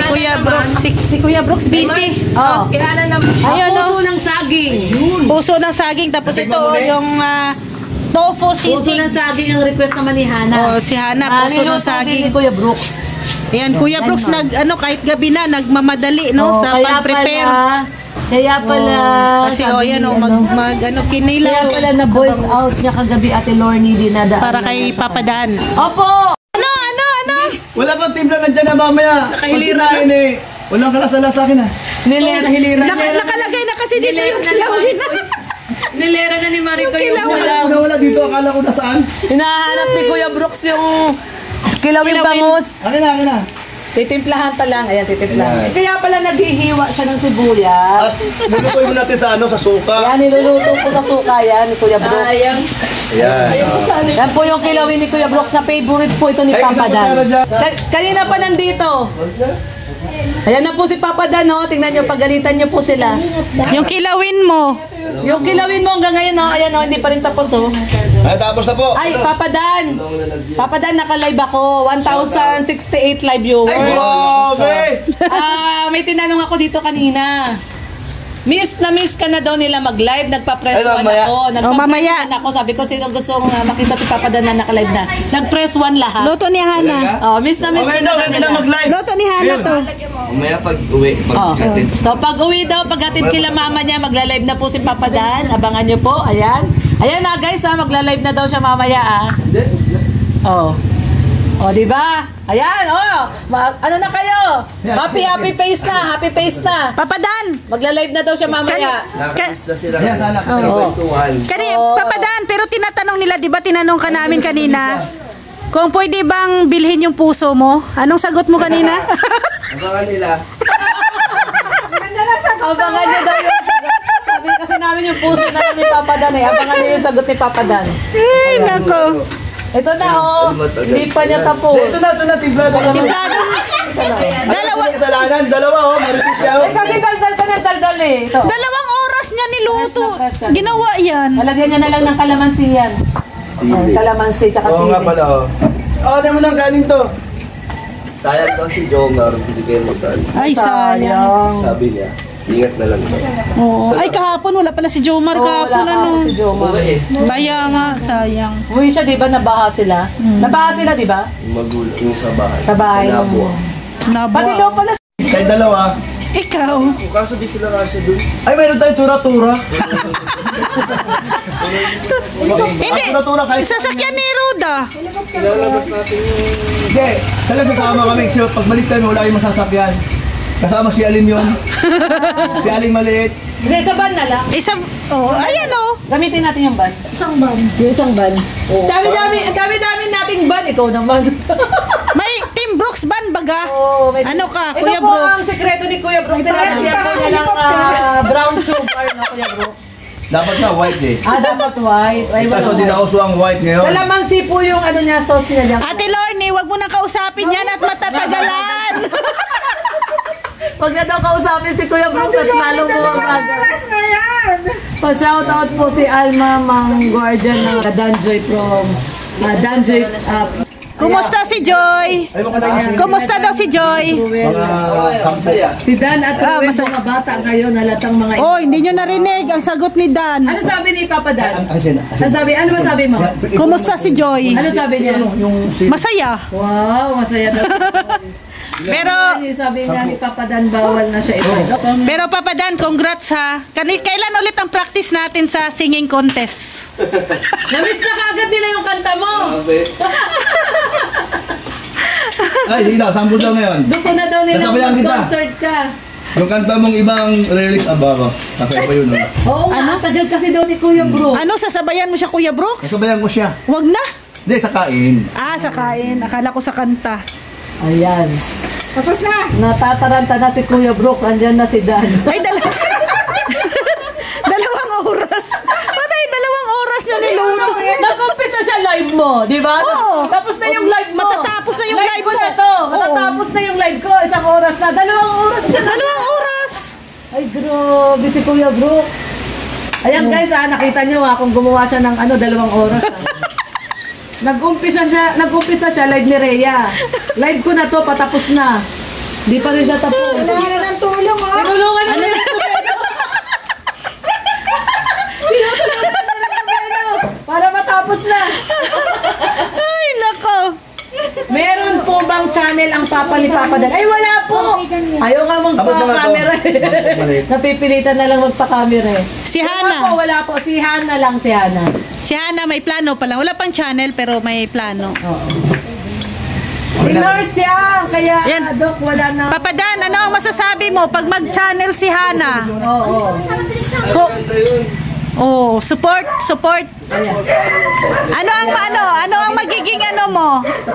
Kuya Brooks. Si Kuya Brooks busy. Oh. Kay Hana naman. Ayun, puso ng saging. Puso ng saging. Tapos ito, yung tofu sisig. Puso ng saging ang request naman ni Hana. Oh, si Hana, puso ng saging. Si Kuya Brooks. Ayan, Kuya Brooks, kahit gabi na, nagmamadali, no? Sa pag-prepare. Kaya pala, kasi kinilaw. Kaya pala na voice out niya kagabi Ate Lorny dinadaan. Para kay Papa Dan. Opo! Ano? Wala bang timpla nandyan na mamaya? Nakahiliran eh. Walang kalasala sa akin ah. Nilera. Nakalagay na kasi dito yung kilawin na. Nilera na ni Marito yung Wala wala dito. Akala ko nasaan. hinahanap ni Kuya Brooks yung kilawin bangus. Akin na. Titimplahan pa lang. Ayan, titimplahan. Kaya pala naghihiwa siya ng sibuyas. At lulutuin mo natin sa suka. Ayan, niluluto po sa suka yan ni Kuya Brooks. Ayan. Yan po yung kilawin ni Kuya Brooks na favorite po ito ni Papa Dan. Kanina pa nandito. Ayan na po si Papa Dan, no? Tingnan nyo, pagalitan nyo po sila. Yung kilawin mo. Yung kilawin mo hanggang ngayon, no? Ayan, no? Hindi pa rin tapos, oh. Ay, tapos na po. Ay, Papa Dan, naka-live ako. 1,068 live viewers. Ay, grabe! May tinanong ako dito kanina. Miss ka na daw nila mag-live. Nagpa-press 1 ako. Mamaya. Nagpa-press 1 ako. Sabi ko, sino gustong makita si Papa Dan na naka-live na. Nag-press 1 lahat. Luto ni Hana. Miss Okay daw, hindi na mag-live. Luto ni Hana to. Umaya pag-uwi, pag-atid. So pag-uwi daw, pag-atid kila mama niya, magla-live na po si Papa Dan. Abangan niyo po. Ayan. Ayan na guys, magla-live na daw siya mamaya. Di ba? Ayan, ano na kayo? Happy face na. Papa Dan. Magla-live na daw siya mamaya. Nakakis na sila. Ayan, sana. Kwentuhan. Papa Dan, pero tinatanong nila, di ba tinanong ka namin kanina? Kung pwede bang bilhin yung puso mo? Anong sagot mo kanina? Abangan nila. Abangan niyo daw yung sagot. Sabi kasi namin yung puso na ni Papa Dan eh. Abangan niyo yung sagot ni Papa Dan. Ay, nako. Ito na hindi pa niya tapos. Ito na, timpla. Dalawa maritis siya. Kasi daldal ka na daldal eh. Ito. 2 oras niya niluto. Ginawa yan. Nalagyan niya na lang ng kalamansi yan. Kalamansi tsaka sili. Oo nga pala, Ano mo nang galing to? sayang daw si Jomar, hindi kayo magkaan. Ay, sayang. Sabi niya, ingat na lang daw. Oo. Ay, kahapon wala pala si Jomar. Kahapon si Jomar. Kaya nga, sayang. Uwi siya, di ba? Nabaha sila. Nabaha sila, di ba? Magulo yung sa bahay. Sa bahay. Pati daw pala. Kay dalawa. Ikaw. Kaso di sila kasya dun. Ay, mayroon tayong tura-tura. Hindi. Tura-tura kahit. Sasakyan ni Ruda. Ilalabas natin yung... Hindi. Talaga kasama kami. So, pag balik tayo, wala yung masasakyan. Kasama si Alin yun. Si Aling maliit. Hindi, sa van na lang. Ayan o. Gamitin natin yung van. Isang van. Yung isang van. Dami-dami nating van. Ikaw naman. May Team Brooks ban baga. Ano ka, ito Kuya po Brooks? ang sekreto ni Kuya Brooks. Sinalagyan po niya lang brown sugar na Kuya Brooks. Dapat na white eh. Dapat white. Ay, Kaso di na uso ang white ngayon. kalamansi po yung ano niya, sauce niya dyan. Ate Lorny, wag mo nang kausapin yan at matatagalan. Pag na daw kausapin si Kuya Brooks at lalong bumabagal. Pa-shoutout po si Alma, mang guardian ng Danjoy from Danjoy. Kumusta si Joy? Ay, mga na Kumusta daw si Joy? mga samsaya. Si Dan at Ruel, mga bata ngayon, halatang mga... Hindi nyo narinig ang sagot ni Dan. Ano sabi ni Papa Dan? Asin. Ano ba sabi mo? Kumusta si Joy? Ano sabi niya? Masaya. Wow, masaya daw. Pero sabi niya ni Papa Dan, bawal na siya ito. Pero Papa Dan, congrats ha. Kailan ulit ang practice natin sa singing contest? Namiss na kaagad nila yung kanta mo. Ay, hindi daw. Sambol daw ngayon. Gusto na daw nila Nasabayan kita. concert ka. Yung kanta mong ibang lyrics ababa. Nakaya pa yun. Oo nga, tagal kasi daw ni Kuya Brooks. Ano, sasabayan mo siya Kuya Brooks? Nasabayan ko siya. Wag na. Hindi, sa kain. Sa kain. Akala ko sa kanta. Ayan. Tapos na. Natataranta na si Kuya Brooks. Andyan na si Dan. Ay, dalawang oras. Patay, 2 oras na niluto. Nag-umpisa siya live mo, di ba? Oo. Tapos na yung live mo. Matatapos na yung live ko mo. na to. Matatapos na yung live ko. 1 oras na. 2 oras na. 2 oras. Ay, grabe si Kuya Brooks. Ayan guys, nakita nyo kung gumawa siya ng 2 oras. Nag-umpisa siya live ni Rhea. Live ko na to, patapos na. Di pa rin siya tapos. Kailangan ng tulong, oh. Tinulungan na nila. Para matapos na. Ay, nako. Meron po bang channel ang Papa ni Papa Dan? Ay, wala po. Ayaw nga Abot na nga to. magpa-camera eh. Napipilitan na lang magpa-camera eh. Si Wala Hana. po, wala po. Si Hana lang, si Hana. Si Hana may plano pa lang. Wala pang channel pero may plano. Si Nurse yan. Kaya, Yan. Dok, wala na. Papa Dan, ano ang masasabi mo pag mag-channel si Hana? Oo. Oh, support. Ano ang magiging ano mo?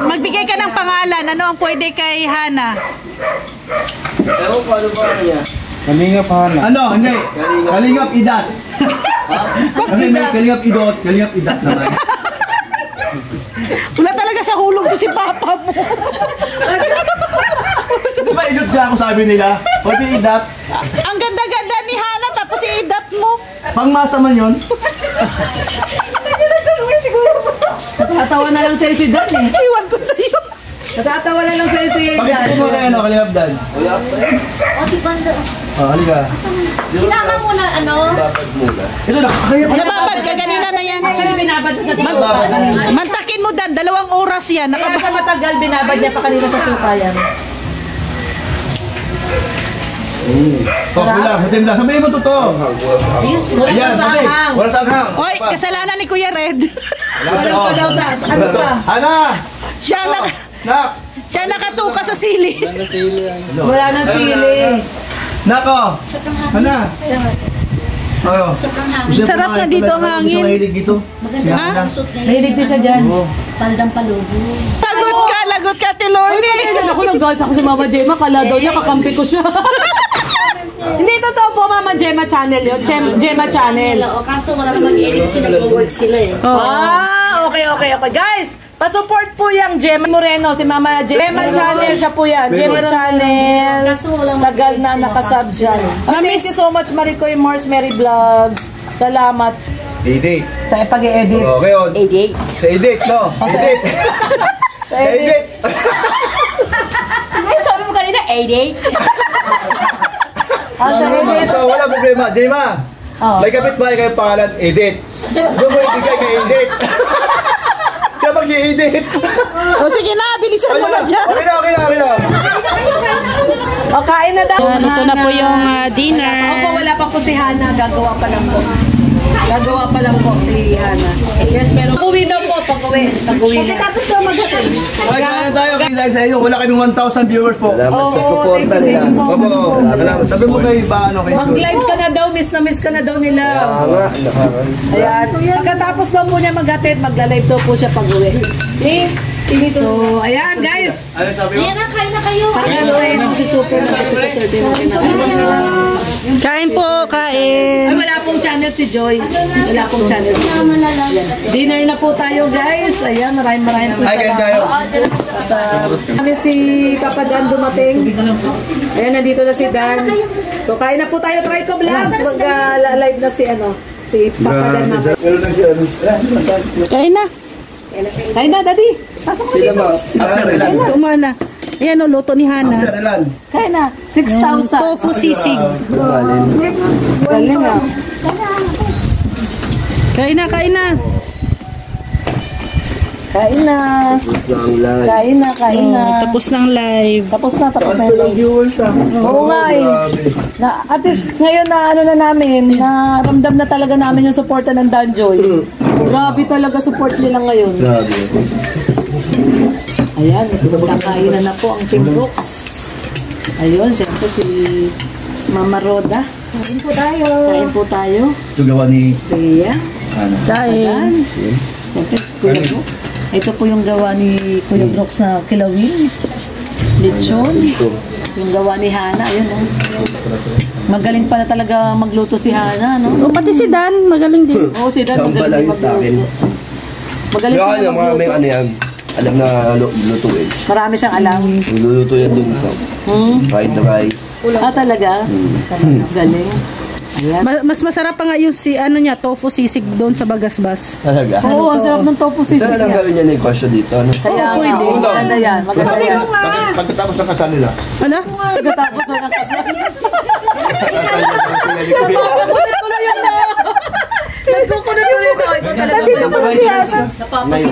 Magbigay ka ng pangalan. Ano ang pwede kay Hana? Ewan ko ano ba niya. Ano, hindi. Kalingap idat. Kasi may kalingap idot, kalingap idat naman. Wala talaga sa hulog to si Papa mo. Di ba idot niya ako sabi nila? O di idat. Ang ganda-ganda ni Hana tapos iidat mo. Pangmasa man yun. Natatawa na lang sa'yo si Dan eh. Iwan ko sa iyo. Natatawa na lang sa'yo si Bakit Dan. ko mo kayo, kalingap dan? Wala pa eh. Halika. Sinama mo na, ano? Dapat muna. Ito na, kaya pa. Nababad ka ganina na yan. Actually, binabad na sa suka. Mantakin mo Dan, 2 oras yan. Kaya sa matagal, binabad niya pa kanina sa suka yan. Oh, wala, matim lang. Sabihin mo totoo. Ayan, sa sabi. hang. Wala tang hang. Oy, kasalanan ni Kuya Red. Wala pa daw sa, ano pa? Hana! Oh. Siya nakatuka sa sili. Wala nang sili. Nako! Hana! Ayo. Sarap na dito ang hangin. Gusto mahilig dito. Ha? Mahilig din siya dyan. Paldang palubo. Lagot ka, Tilorni. Ako nag-gals ako si Mama Gemma, kala daw niya kakampi ko siya. Hindi totoo po, Mama Gemma channel yun. Gemma channel. O, kaso wala naman i-edit sila, nag-word sila eh. Okay. Guys, pa-support po yung Gemma Moreno, si Mama Gemma channel, siya po yan. Gemma channel. Kaso walang Tagal na nakasub siya. Thank you so much, Maricoy Mars Mary Vlogs. Salamat Edit. sa pag-i-edit. Okay, on. edit. Sa edit, no? Edit. Sa edit. Ay, sabi mo kanina, edit. Sa edit. So, wala problema. Jema, Oh. may kapitbahay kayong pangalan, edit. Doon mo ibigay kay edit. Siya mag-i-edit. O sige na, bilisan mo na dyan. Okay na. O, kain na daw. Ito na po yung dinner. Opo, wala pa po si Hana. Gagawa pa lang po si Hana. Yes, pero uwi daw po pag-uwi. Pag-uwi na. Tapos daw mag-atay. Okay, kaya tayo. Dahil sa inyo, wala kaming 1,000 viewers po. Salamat sa Oo, suporta thank you, nila. thank you so much po. Salamat. Sabi mo kay Baano kay Mag-live ka na daw, miss ka na daw nila. Nga, nakakamiss. Ayan. Pagkatapos daw po niya mag-attend, mag-live daw po siya pag-uwi. So, ayan guys. Ano sabi mo? Ayan na, kain na kayo. Pag-uwi na si Super na episode 13. Kain po, Ay, kain. wala pong channel si Joy. Wala pong channel si Joy. Dinner na po tayo guys. Ayan, maraming po Ay, kain tayo. Kami si Papa Dan dumating. Ayan, nandito na si Dan. So, kain na po tayo. Try ko vlogs. Mag-live na si Papa Dan. Meron lang siya. Kain na. Kain na, Daddy. Pasok mo dito. Tumana. Ayan o, luto ni Hana. Kain na. 6,000. Tofu sisig. Galing ah. Kain na. Kain na. Lang. Kain na. Tapos ng live. Tapos na yung Viewers ah. Oo nga eh. At least ngayon na na namin, na ramdam na talaga namin yung suporta ng Danjoy. Grabe talaga support nila ngayon. Grabe. Ayan, kakain na po ang Team Brooks. Ayun, siyempre si Mama Roda. Kain po tayo. Kain po tayo. Ito gawa ni Rhea. Ana. Kain. Siyempre si Kuya Brooks. Ito po yung gawa ni Kuya Brooks na kilawin. Lechon. Yung gawa ni Hana. Ayun oh. Magaling pala talaga magluto si Hana, no? O pati si Dan, magaling din. Oo, si Dan Siyang magaling din balay sa akin. magluto. Magaling Kaya sila yung mga may magluto. ano yan, alam na lutuin. Marami siyang alam. Luluto yan dun sa Hmm? fried rice. Talaga? Galing. Mas masarap pa nga yung ano niya, tofu sisig doon sa Bagasbas. Talaga? Oo, ang sarap ng tofu Ito sisig na lang niya. gawin niya negosyo dito, ano? Kaya Oo, pwede. maganda yan. Pagkatapos ng kasal nila. Ano? Pagkatapos na kasi. Nagkukunod ko rin. Ikaw talaga. Dito pa si Asa.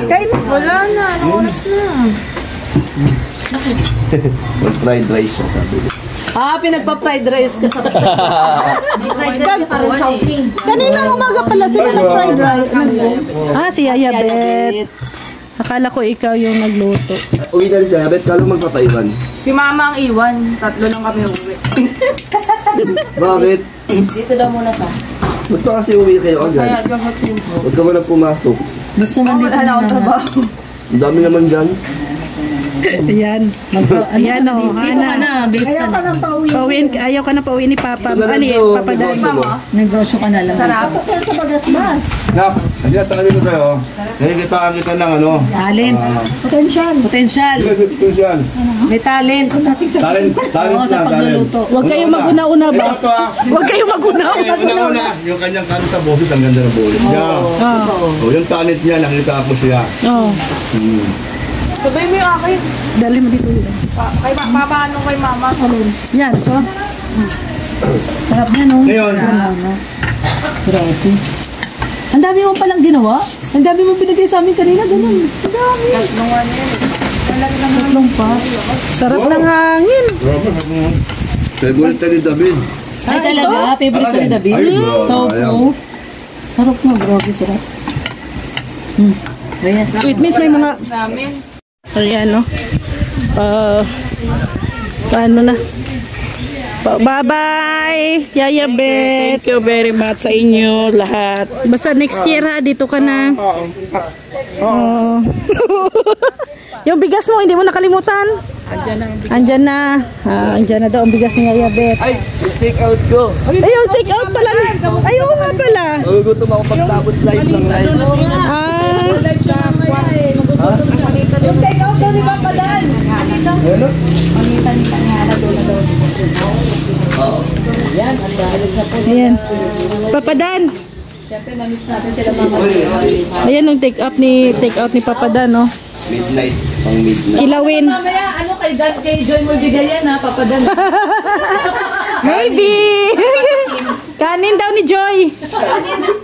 Kain. Wala na. Anong oras na? Fried rice siya, sabi niya. Pinagpa-fried rice ka sa Parang shopping. Kanina umaga pala sila nag-fried rice. Si Yaya Bet. Akala ko ikaw yung nagluto. Uwi na rin siya, bet kalo magpapaiwan. Si mama ang iwan. 3 lang kami uwi. Bakit? Dito daw muna siya. Ba't pa kasi uwi kayo agad? Huwag ka muna pumasok. Gusto man dito Wala na akong trabaho. Ang dami naman dyan. Ayan. Ayan o, Hana. Bilis ka na. Ayaw ka na pauwi ni Papa. Ito na lang Ani, to, Papa Dan. negosyo mo. Negosyo ka na lang. Sarap. Nak, hindi na tayo ko sa'yo. Nakikitaan kita ng ano. Talent. Potential. Ito yan. May talent. Talent Oo, sa lang, talent. pagluluto. Huwag kayong maguna-una ba? Ito ah. Huwag kayong maguna-una. Una-una, yung kanyang kanta boses, ang ganda ng boses niya. Yung talent niya, nakita ko siya. Oo. Sabay mo yung akin. Dali mo dito yun. Papaano kay mama? Yan. Sarap niya, no? Ngayon, Grabe. Ang dami mo palang ginawa. Ang dami mo binigay sa amin kanina. Ganun. Ang dami. Tatlong pa. Sarap ng hangin. Favorite na ni David. Ay, talaga. Favorite ko ni David. Ay, bro. Tofu. Sarap na, grabe. Sarap. Ayan. Sweet means may mga... Namin. Ayan, no? Paano na? Bye-bye! Yaya Bet! Thank you very much sa inyo lahat. Basta next year ha, dito ka na. Oo. Yung bigas mo, hindi mo nakalimutan? Andyan na. Andyan na daw ang bigas ni Yaya Bet. Ay, take out ko. Ay, yung take out pala. Ay, oo nga pala. Gutom ako pagtapos live ng live. Yung take out daw ni Papa Dan. Ano? Oo. Yan, ang dahalis na po. Ayan. Papa Dan. Siyempre, namiss natin sila mama. Ayan yung take out ni Papa Dan, no? Midnight. Pang midnight. Kilawin. Mamaya, ano kay Joy mo bigay yan ha, Papa Dan. Maybe. Kanin daw ni Joy.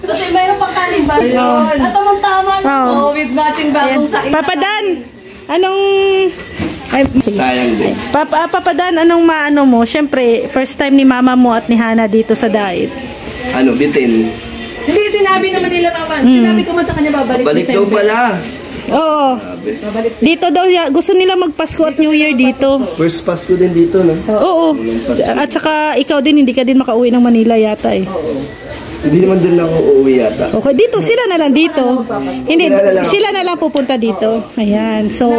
Kasi mayroon pang kanin ba? At tamang-tama na. Oo. Oh, with matching bagong sain. Papa Dan, anong... Ay, sige. Sayang din. Papa Dan, anong maano mo? Siyempre, first time ni mama mo at ni Hana dito sa diet. Ano, bitin. Hindi, sinabi naman nila mama. Sinabi ko man sa kanya babalik. Balik daw pala. Oo. Sabi. Dito daw, gusto nila magpasko at New Year dito. First Pasko din dito, no? Oo. At saka ikaw din, hindi ka din makauwi ng Manila yata eh. Hindi naman din ako uuwi yata. Okay, dito, sila na lang dito. Hindi, sila na lang pupunta dito. Ayan, so,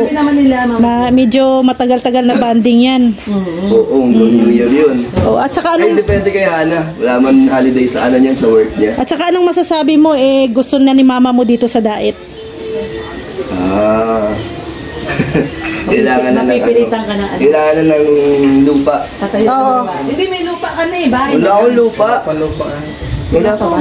medyo matagal-tagal na banding yan. Oo, New Year yun. Oh, at saka Ay, anong, depende kay Hana. Wala man holiday sa ano niyan, sa work niya. at saka anong masasabi mo, gusto na ni mama mo dito sa diet? Kailangan na ng Napipilitan ka na. Kailangan na ng lupa. Tatayo ka na. Hindi, may lupa ka na eh. Bahay Wala na. akong lupa. Wala pa ba?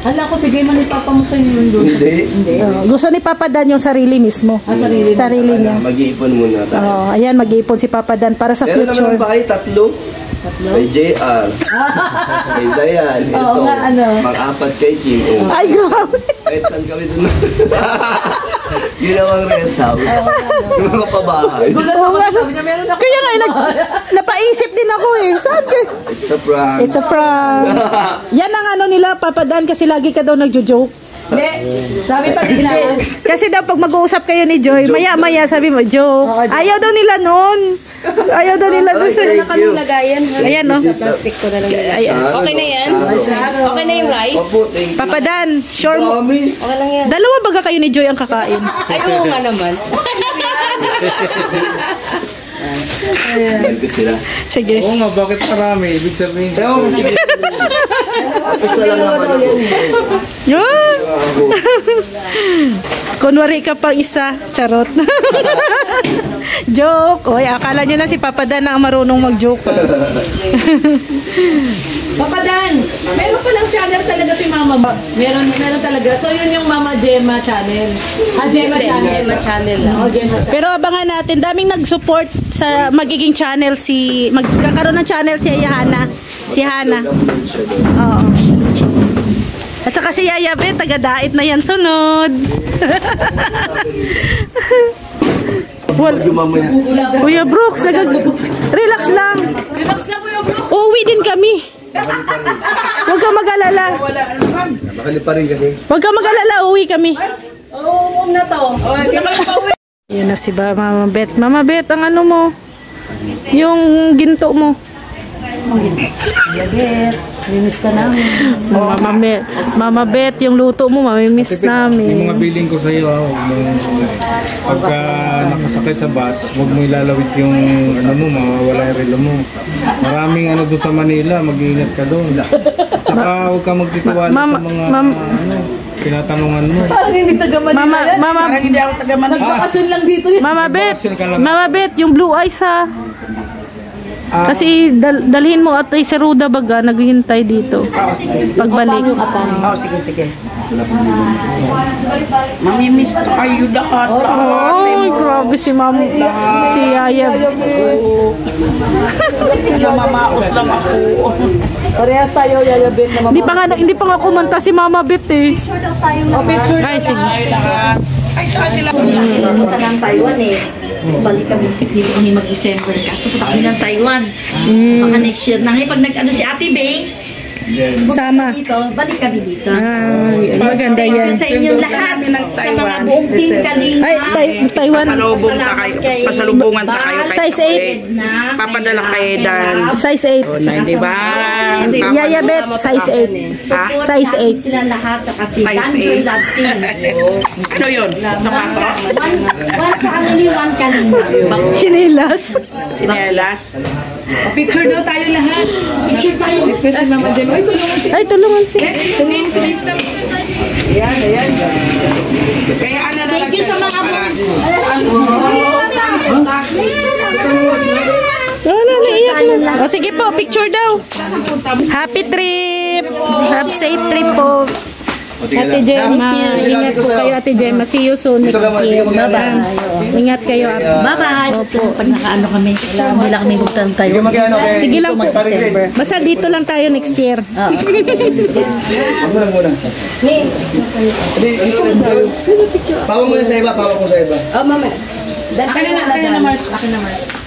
Hala ko, bigay mo ni Papa mo sa inyo yung lupa. Hindi. Gusto ni Papa Dan yung sarili mismo. Sarili niya. Mag-iipon muna tayo. Oh, ayan, mag-iipon si Papa Dan para sa Meron naman future. ang bahay, tatlo. Kay JR. Kay Dayan. Oo nga, ano. Mang-apat kay Kim. Ay, grabe. Kahit saan kami dun. Ginawang rest house. Yung mga pabahay. Gulat ako, sabi niya, meron ako. Kaya nga, napaisip din ako eh. Saan ka? It's a prank. It's a prank. Yan ang ano nila, Papa Dan, kasi lagi ka daw nagjo-joke. Hindi, sabi pa nila. Kasi daw pag mag-uusap kayo ni Joy, maya-maya sabi mo, joke. Ayaw daw nila nun. Ayaw daw nila dun sa... Thank you. Lagayan. Ayan, no? Plastic ko na lang nila. Ayan. Okay na yan? Okay na yung rice? Opo, thank you. Papa Dan, sure mo. Dami. Okay lang yan. Dalawa baga kayo ni Joy ang kakain? Ay, oo nga naman. Ganito sila. Sige. Oo nga, bakit marami? Ibig sabihin. Kaya ako sige. Isa lang naman ako. Yun. Kunwari ka pang isa. Charot. Joke. Oy, akala nyo na si Papa Dan na ang marunong mag-joke. Papa Dan, meron palang channel talaga si Mama. Meron talaga. So yun yung Mama Gemma channel. Gemma channel. Gemma channel lang. Pero abangan natin, daming nag-support sa magiging channel magkakaroon ng channel si Hana. Si Hana. Oo. At saka si Yaya Bet, taga-dait na yan sunod. Kuya Brooks, relax lang. Relax na Kuya Brooks. Uuwi din kami. Huwag kang mag-alala. Bakali pa rin kasi. Huwag kang mag-alala, uuwi kami. Oo, na to. Gusto na kami pauwi. Yan na si Mama Bet. Mama Bet, ang ano mo? Yung ginto mo. Miss ka namin. Mama Bet, yung luto mo, mamimiss Yung namin. mga billing ko sa iyo, pagka nakasakay sa bus, huwag mo ilalawit yung ano mo, mawawala yung relo mo. Maraming ano doon sa Manila, mag-iingat ka doon. At saka huwag ka magtitiwala sa mga tinatanungan mo. Parang hindi taga-Manila yan. Parang hindi ako taga-Manila. Bakasyon lang dito yun. Mama Bet, yung blue eyes ha. Kasi dalhin mo at si Ruda baga naghihintay dito. Pagbalik. Oh, sige. Mamimiss to kayo lahat. Oh, grabe si Mama. Si Yaya. Mamaos lang ako. Parehas tayo, Yaya Bet na Hindi pa nga kumanta si Mama Bet eh. Ay, sige. Punta ng Taiwan eh. Balik kami dito kami mag-December. Kaso punta kami ng Taiwan. Baka next year na. Pag nag-ano si Ate Beng, Sama. dito, balik kami dito. Maganda yan. Sa inyong lahat, sa mga buong team Kalinga. Ay, Taiwan. Pasalubungan na kayo. Size 8. Papadala kayo dahil. Size 8. Diba? Yaya Bet, size 8. Size 8. Sila lahat, saka si Danjoy Love Team. Ano yun? Sapato? One family, one Kalinga. Chinelas. Sinelas? Picture daw tayo lahat. Picture tayo. Request si Mama Gemma. Ay, tulungan si. Tunin na. Ayan. Kaya ano na Thank you sa mga Naiyak na. O sige po, picture daw. Happy trip. Have safe trip po. Ate Gemma, ingat po kayo Ate Gemma. See you soon next year. Bye-bye. Ingat kayo. Bye-bye. So, pag nakaano kami, hindi lang kami magtang tayo. Sige lang po. Basta dito lang tayo next year. Pawang mo na sa iba, pawang mo sa iba. Oh, Mama. Akin na, Mars.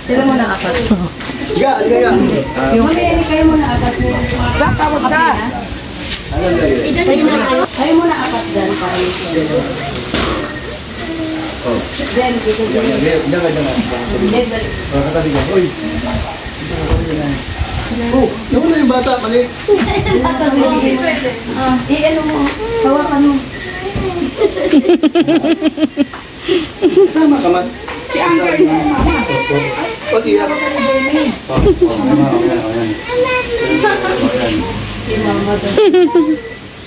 Sila muna apat. Ga. Kayo muna apat. Tawag ka. Kayo muna apat dyan para Naku na yung bata, mali. I-ano mo, hawakan mo. Sama ka man. Si Angel. Pag-iyak.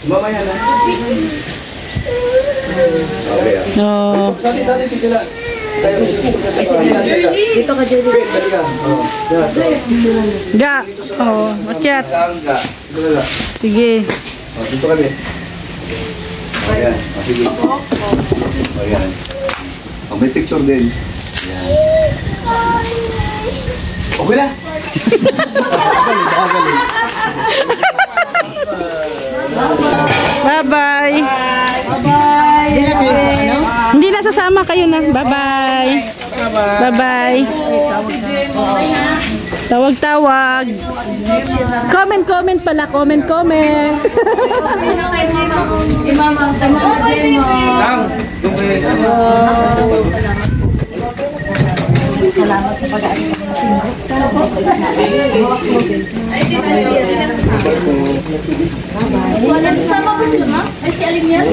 Mama yan ha. No. Sali-sali sila. Dito ka, Jerry. Ga. Oh, makyat. Sige. Dito kami. Ayan. Sige. Ayan. May picture din. Ayan. Okay na. Bye-bye. Hindi na sasama kayo na. Bye-bye. Bye-bye. Tawag-tawag. Comment pala. Comment. Salamat sa pag-aalis ng wala sama ba sila, ma? Ay, si Aling yan?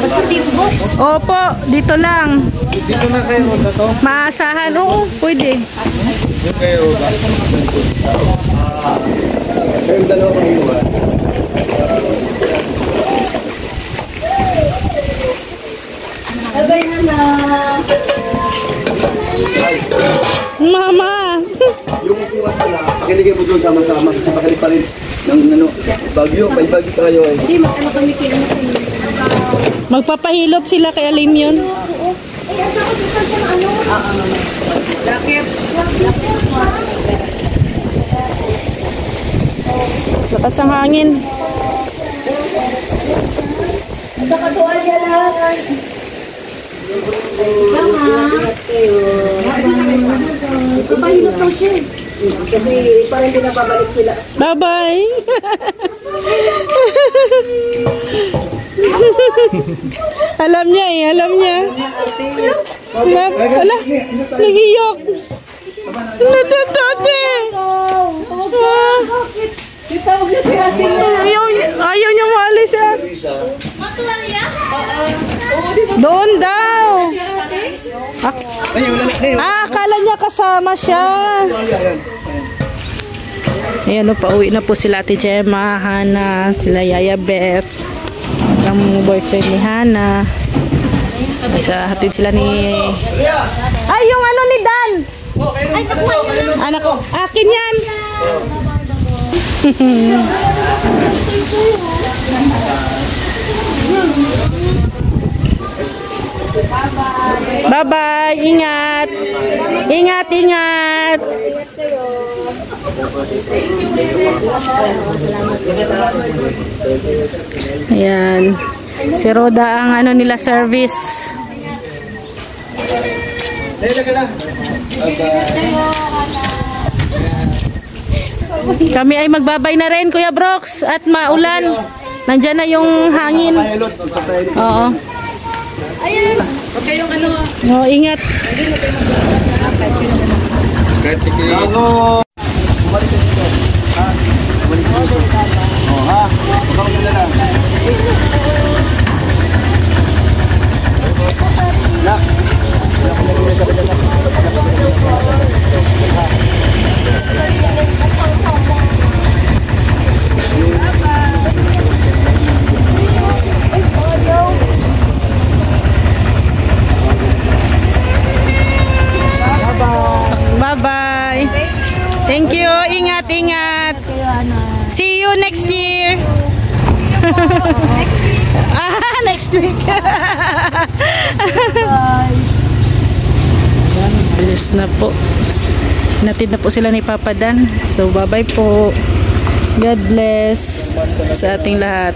Basta Teambox. Opo, dito lang. Dito na kayo punta to? Maasahan. Oo, pwede. Dito kayo ba? Kayong dalawa kang inuwa. Abay na. Mama. Yung pakiligay mo doon sama-sama kasi pakilig pa rin ng ano, bagyo, may bagyo tayo eh. Hindi, magkano kami kilometro. Magpapahilot sila kay Alim yun. Bakit? Lakas ang hangin. Kapahilot lang siya. Kasi parang pinapabalik sila. Bye-bye. Alam niya eh, alam niya. Ala, nagiyok. Natutote. Tawag na si ate niya. Ayaw niya maalis ah. Doon daw. Akala niya kasama siya. Ayan, pauwi na po sila Ate Gemma, Hana, sila Yaya Beth, ang boyfriend ni Hana. Hatid sila ni... Ay, yung ano ni Dan! Anak ko, akin yan! Bye-bye! Ingat! Ingat, ingat! Ayan. Si Roda ang ano nila service. Kami ay magbabay na rin, Kuya Brooks, at maulan. Nandyan na yung hangin. Oo. Oh, ingat. Kahit sige. Bumalik ka dito. Ha? Bumalik ka dito. Oh, ha? Ikaw na lang. Nak. Bye-bye. Thank you. Ingat, ingat. See you next year. Next week. Alis na po. Natid na po sila ni Papa Dan. So, bye-bye po. God bless sa ating lahat.